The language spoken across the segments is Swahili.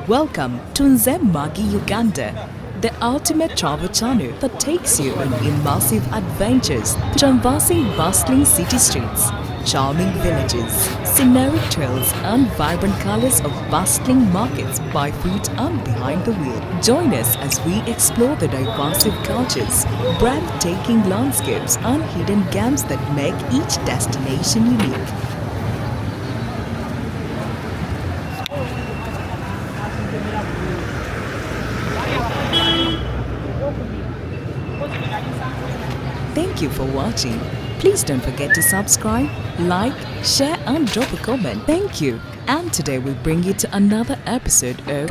Welcome to Museven, Uganda, the ultimate travel channel that takes you on immersive adventures traversing bustling city streets, charming villages, scenic trails and vibrant colors of bustling markets by foot and behind the wheel. Join us as we explore the diverse cultures, breathtaking landscapes and hidden gems that make each destination unique. Thank you for watching. Please don't forget to subscribe, like, share and drop a comment. Thank you. And today we bring you to another episode of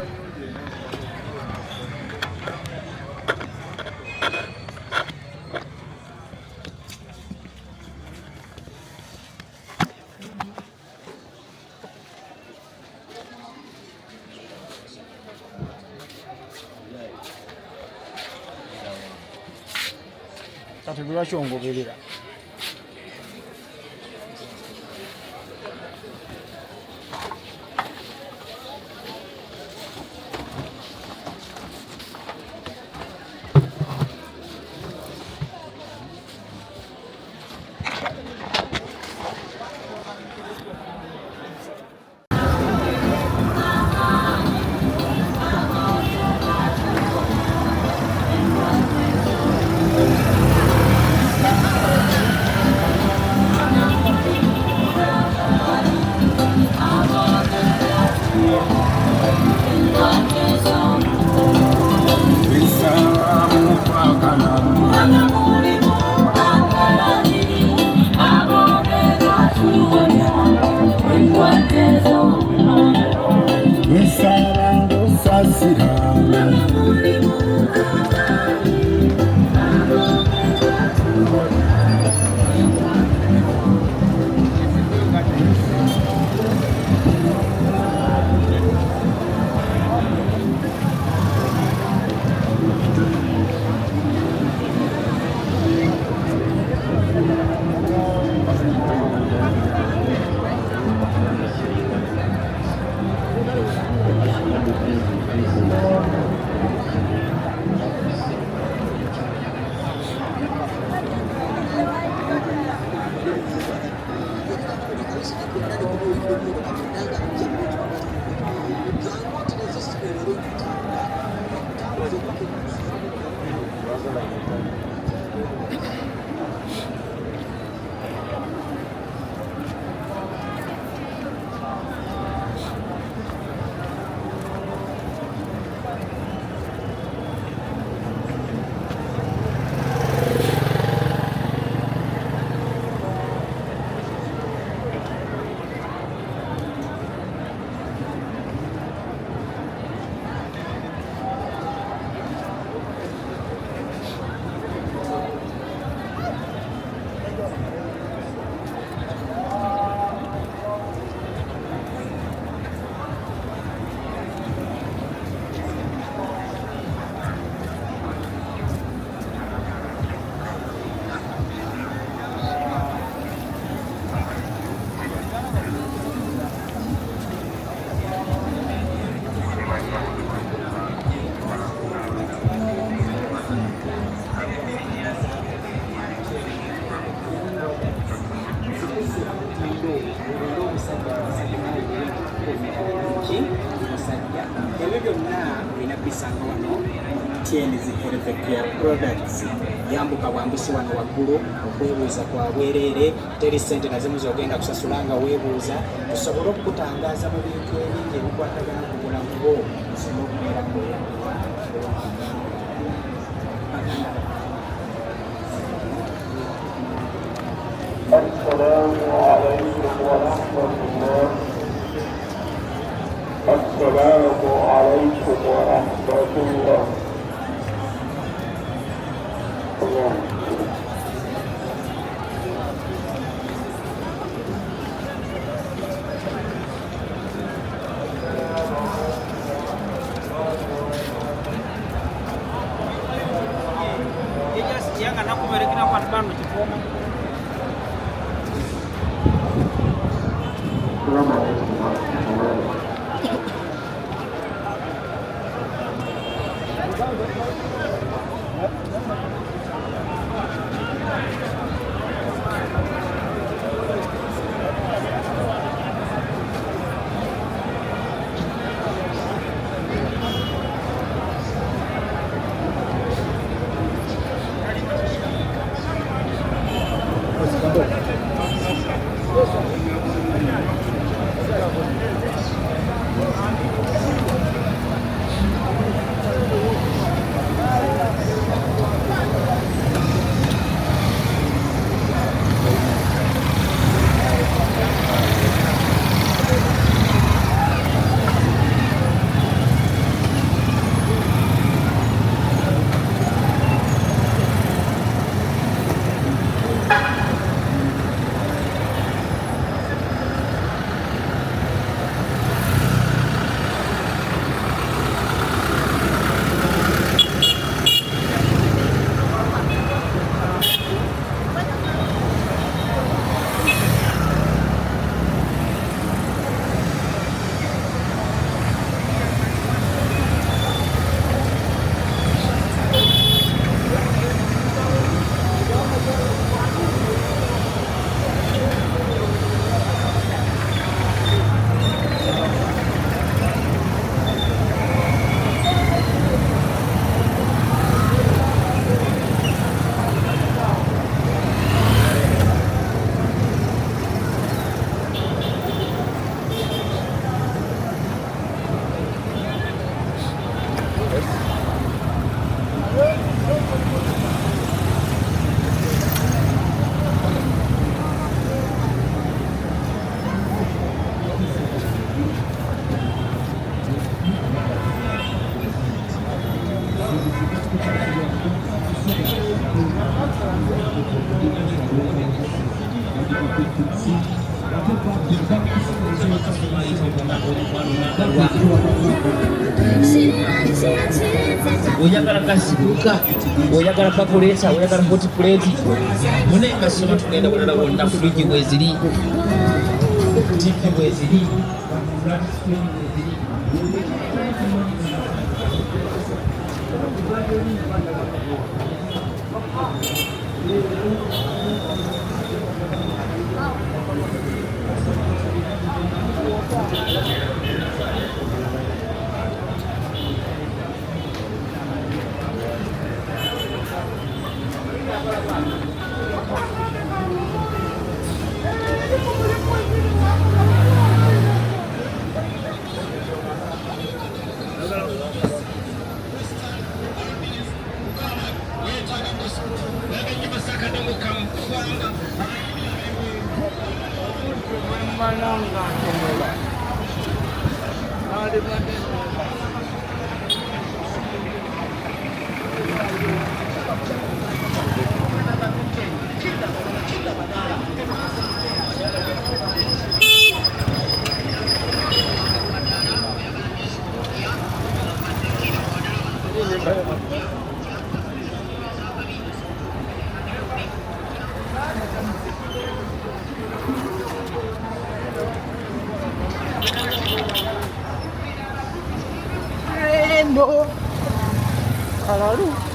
products yambuka bwambusi wano waggulu okwebuuza kwa bwereere teri ssente nazimu zogenda kusasulanga weebuuza tusobole okukutangaaza mu bintu ebingi ebikwatagana ku bulamu bwo osobole okubeera ng'oyambibwa. Assalamu alaikum wa rahmatullah. oyagala kasibuka oyagala pakuleta oyagala hot plate munenga soma tugenda kulala wonna fridge bweziri TV bweziri Rainbow. Kalaru.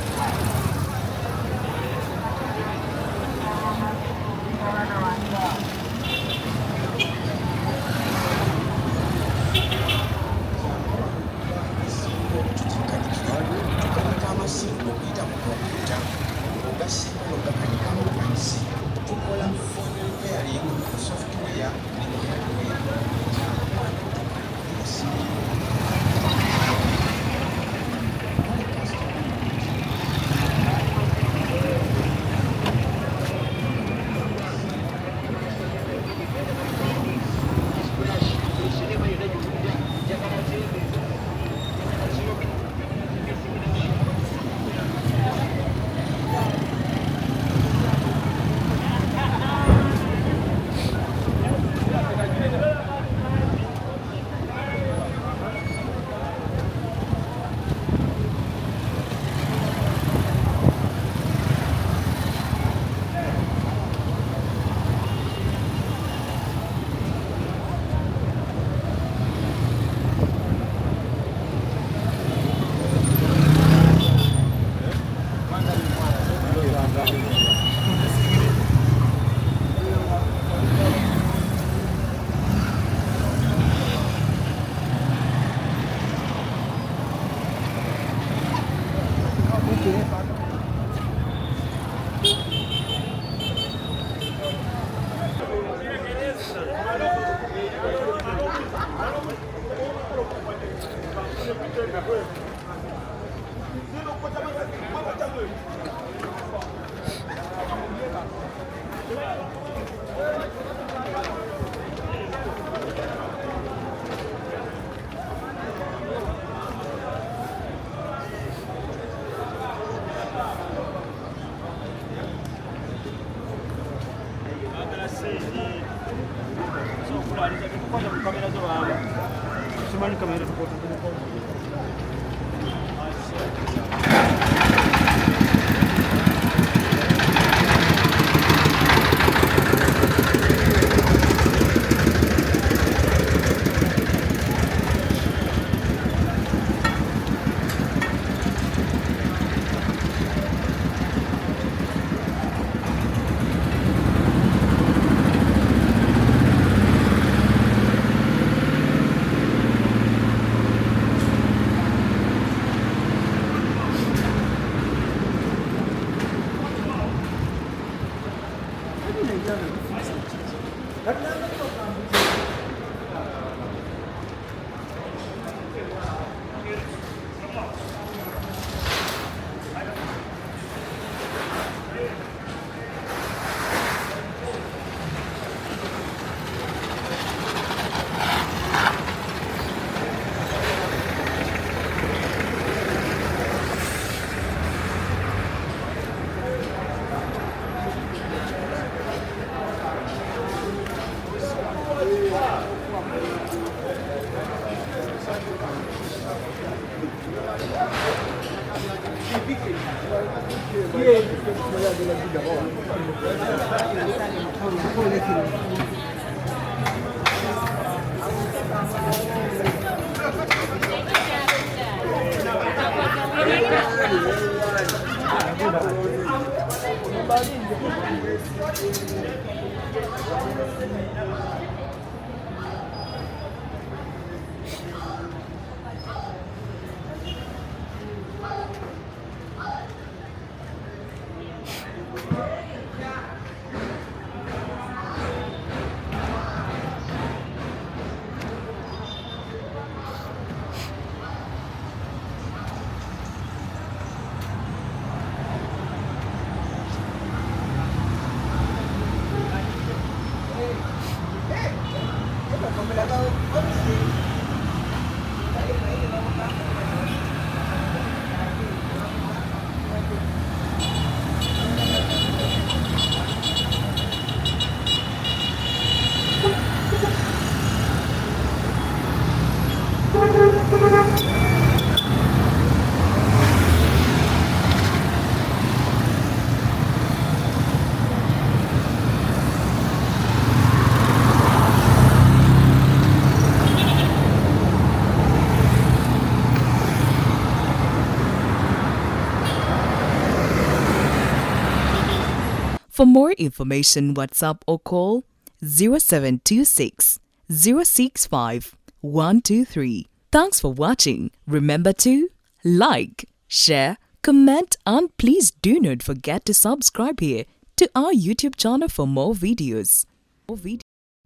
For more information, WhatsApp or call 0726 065 123. Thanks for watching. Remember to like, share, comment, and please do not forget to subscribe here to our YouTube channel for more videos.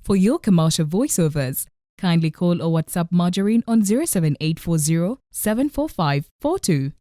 For your commercial voiceovers, kindly call or WhatsApp Margarine on 07840 745 42.